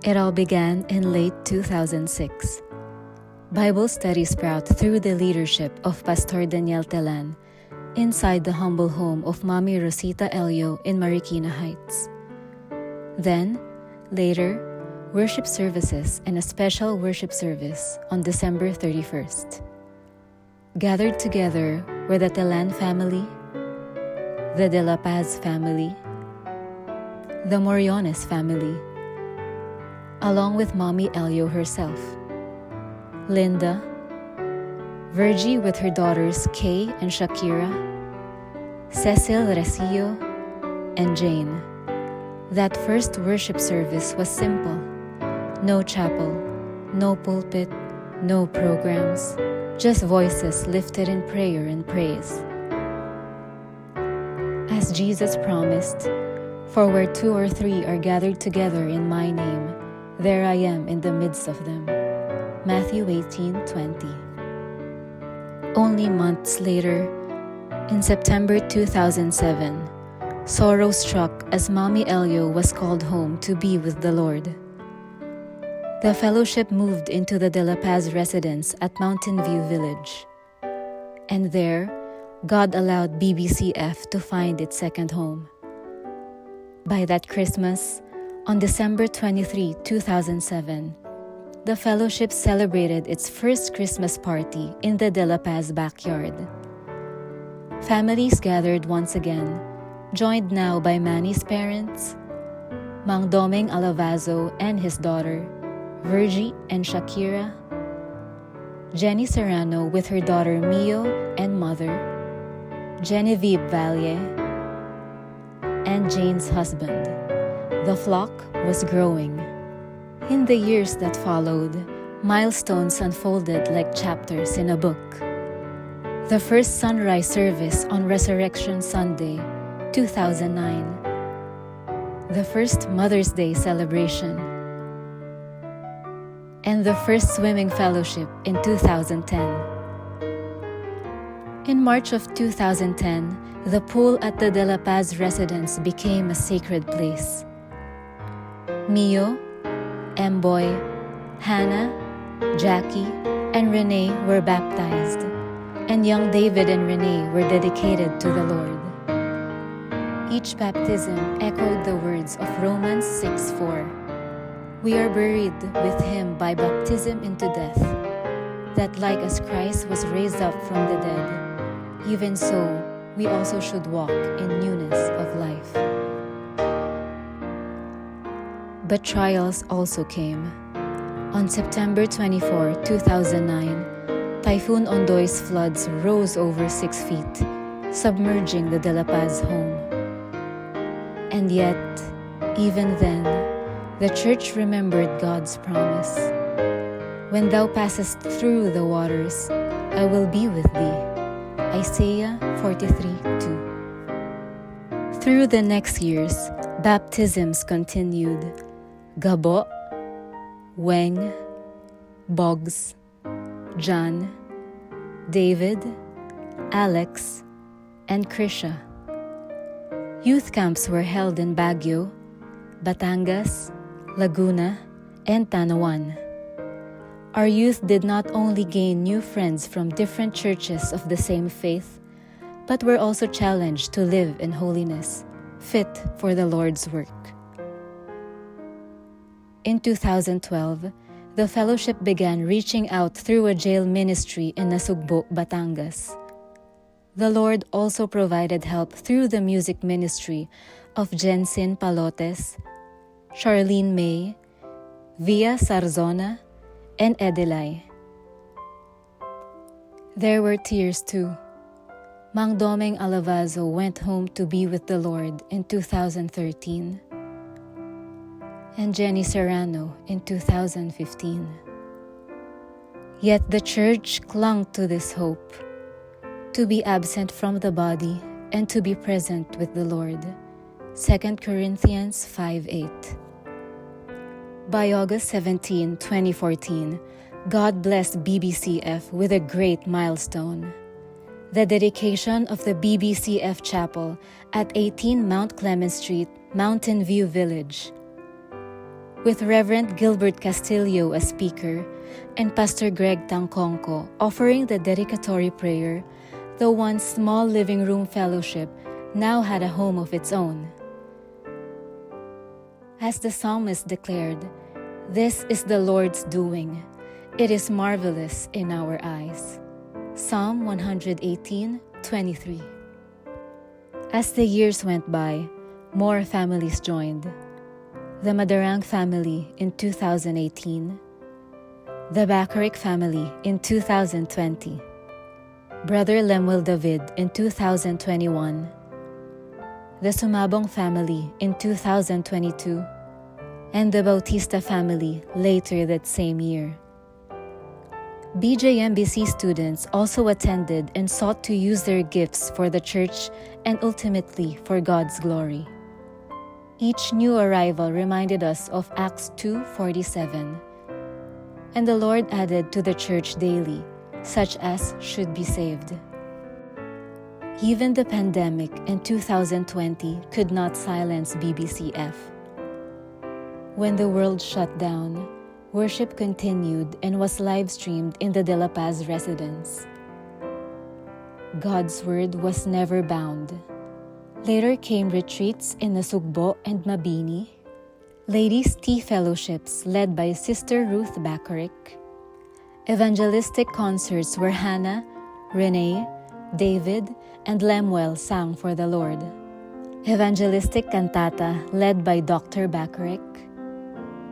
It all began in late 2006. Bible study sprout through the leadership of Pastor Daniel Telan inside the humble home of Mami Rosita Elio in Marikina Heights. Then, later, worship services and a special worship service on December 31st. Gathered together were the Telan family, the De La Paz family, the Moriones family, along with Mami Elio herself, Linda, Virgie with her daughters Kay and Shakira, Cecil Recio, and Jane. That first worship service was simple. No chapel, no pulpit, no programs, just voices lifted in prayer and praise. As Jesus promised, "For where 2 or 3 are gathered together in my name, there I am in the midst of them." Matthew 18:20. Only months later, in September 2007, sorrow struck as Mami Elio was called home to be with the Lord. The fellowship moved into the De La Paz residence at Mountain View Village. And there, God allowed BBCF to find its second home. By that Christmas, on December 23, 2007, the fellowship celebrated its first Christmas party in the De La Paz backyard. Families gathered once again, joined now by Manny's parents, Mang Domeng Alavazo and his daughter, Virgie and Shakira, Jenny Serrano with her daughter Mio and mother, Genevieve Valle, and Jane's husband. The flock was growing. In the years that followed, milestones unfolded like chapters in a book. The first sunrise service on Resurrection Sunday, 2009. The first Mother's Day celebration. And the first swimming fellowship in 2010. In March of 2010, the pool at the De La Paz residence became a sacred place. Mio, Emboy, Hannah, Jackie, and Renee were baptized, and young David and Renee were dedicated to the Lord. Each baptism echoed the words of Romans 6:4. We are buried with him by baptism into death, that like as Christ was raised up from the dead, even so we also should walk in newness of life. But trials also came. On September 24, 2009, Typhoon Ondoy's floods rose over 6 feet, submerging the De La Paz home. And yet, even then, the church remembered God's promise. When thou passest through the waters, I will be with thee. Isaiah 43:2. Through the next years, baptisms continued. Gabo, Weng, Boggs, John, David, Alex, and Krisha. Youth camps were held in Baguio, Batangas, Laguna, and Tanawan. Our youth did not only gain new friends from different churches of the same faith, but were also challenged to live in holiness, fit for the Lord's work. In 2012, the fellowship began reaching out through a jail ministry in Nasugbo, Batangas. The Lord also provided help through the music ministry of Jensen Palotes, Charlene May, Via Sarzona, and Edelay. There were tears too. Mang Domeng Alavazo went home to be with the Lord in 2013, and Jenny Serrano in 2015. Yet the church clung to this hope, to be absent from the body and to be present with the Lord. 2 Corinthians 5:8. By August 17, 2014, God blessed BBCF with a great milestone: the dedication of the BBCF Chapel at 18 Mount Clement Street, Mountain View Village. with Reverend Gilbert Castillo as speaker and Pastor Greg Tangconco offering the dedicatory prayer, the once small living room fellowship now had a home of its own. As the psalmist declared, "This is the Lord's doing. It is marvelous in our eyes." Psalm 118:23. As the years went by, more families joined. The Madarang family in 2018, the Bacaric family in 2020, Brother Lemuel David in 2021, the Sumabong family in 2022, and the Bautista family later that same year. BJMBC students also attended and sought to use their gifts for the church and ultimately for God's glory. Each new arrival reminded us of Acts 2:47. And the Lord added to the church daily, such as should be saved. Even the pandemic in 2020 could not silence BBCF. When the world shut down, worship continued and was live-streamed in the De La Paz residence. God's word was never bound. Later came retreats in Nasugbo and Mabini, ladies' tea fellowships led by Sister Ruth Bacaric, evangelistic concerts where Hannah, Renee, David, and Lemuel sang for the Lord, evangelistic cantata led by Dr. Bacaric,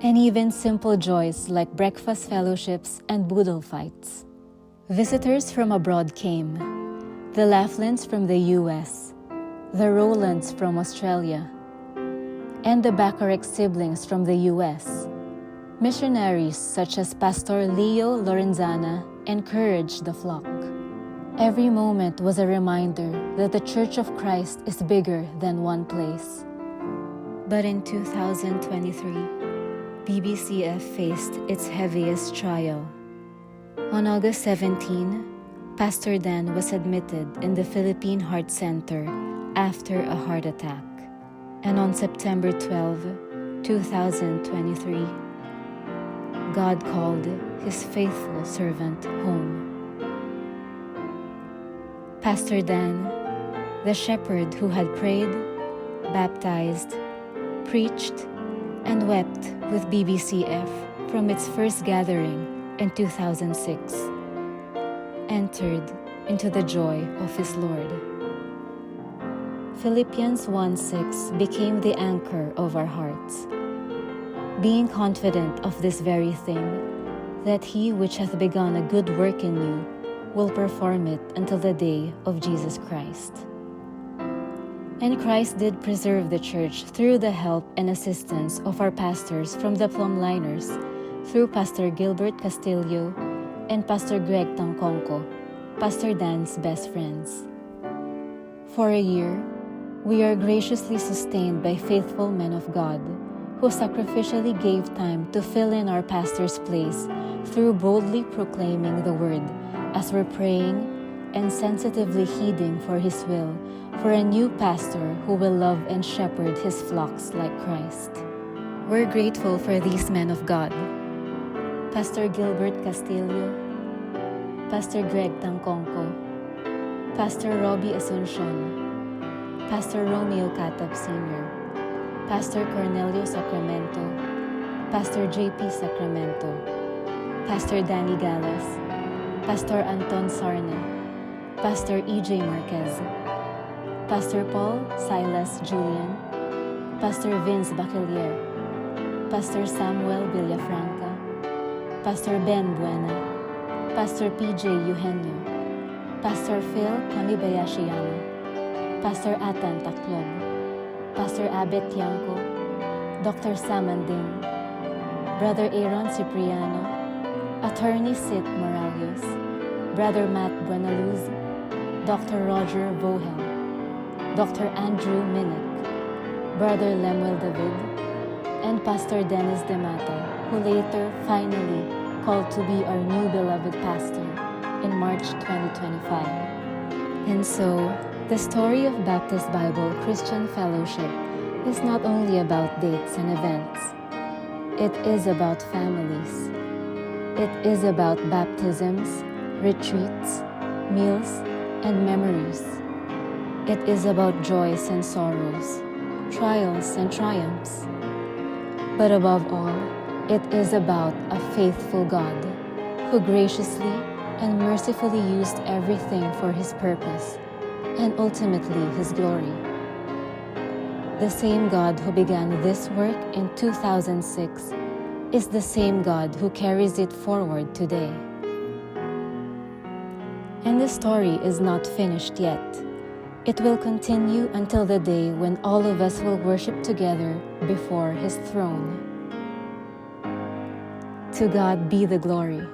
and even simple joys like breakfast fellowships and boodle fights. Visitors from abroad came, the Laughlins from the US, the Rowlands from Australia, and the Bacaric siblings from the US. Missionaries such as Pastor Leo Lorenzana encouraged the flock. Every moment was a reminder that the Church of Christ is bigger than one place. But in 2023, BBCF faced its heaviest trial. On August 17, Pastor Dan was admitted in the Philippine Heart Center after a heart attack. And on September 12, 2023, God called His faithful servant home. Pastor Dan, the shepherd who had prayed, baptized, preached, and wept with BBCF from its first gathering in 2006, entered into the joy of his Lord. Philippians 1:6 became the anchor of our hearts, being confident of this very thing, that He which hath begun a good work in you will perform it until the day of Jesus Christ. And Christ did preserve the church through the help and assistance of our pastors from the Plumliners, through Pastor Gilbert Castillo and Pastor Greg Tangconco, Pastor Dan's best friends. For a year, we are graciously sustained by faithful men of God who sacrificially gave time to fill in our pastor's place through boldly proclaiming the word as we're praying and sensitively heeding for His will for a new pastor who will love and shepherd his flocks like Christ. We're grateful for these men of God: Pastor Gilbert Castillo, Pastor Greg Tangconco, Pastor Robbie Asuncion, Pastor Romeo Catab Sr., Pastor Cornelio Sacramento, Pastor JP Sacramento, Pastor Danny Galas, Pastor Anton Sarna, Pastor EJ Marquez, Pastor Paul Silas Julian, Pastor Vince Bachelier, Pastor Samuel Villafranca, Pastor Ben Buena, Pastor PJ Eugenio, Pastor Phil Kamibayashiana, Pastor Atan Taclob, Pastor Abet Tiangco, Dr. Samanding, Brother Aaron Cipriano, Attorney Sid Morales, Brother Matt Buenaluz, Dr. Roger Vohel, Dr. Andrew Minnick, Brother Lemuel David, and Pastor Dennis Demata, who later finally called to be our new beloved pastor in March 2025. And so, the story of Baptist Bible Christian Fellowship is not only about dates and events. It is about families. It is about baptisms, retreats, meals, and memories. It is about joys and sorrows, trials and triumphs. But above all, it is about a faithful God who graciously and mercifully used everything for His purpose and ultimately His glory. The same God who began this work in 2006 is the same God who carries it forward today. And the story is not finished yet. It will continue until the day when all of us will worship together before His throne. To God be the glory.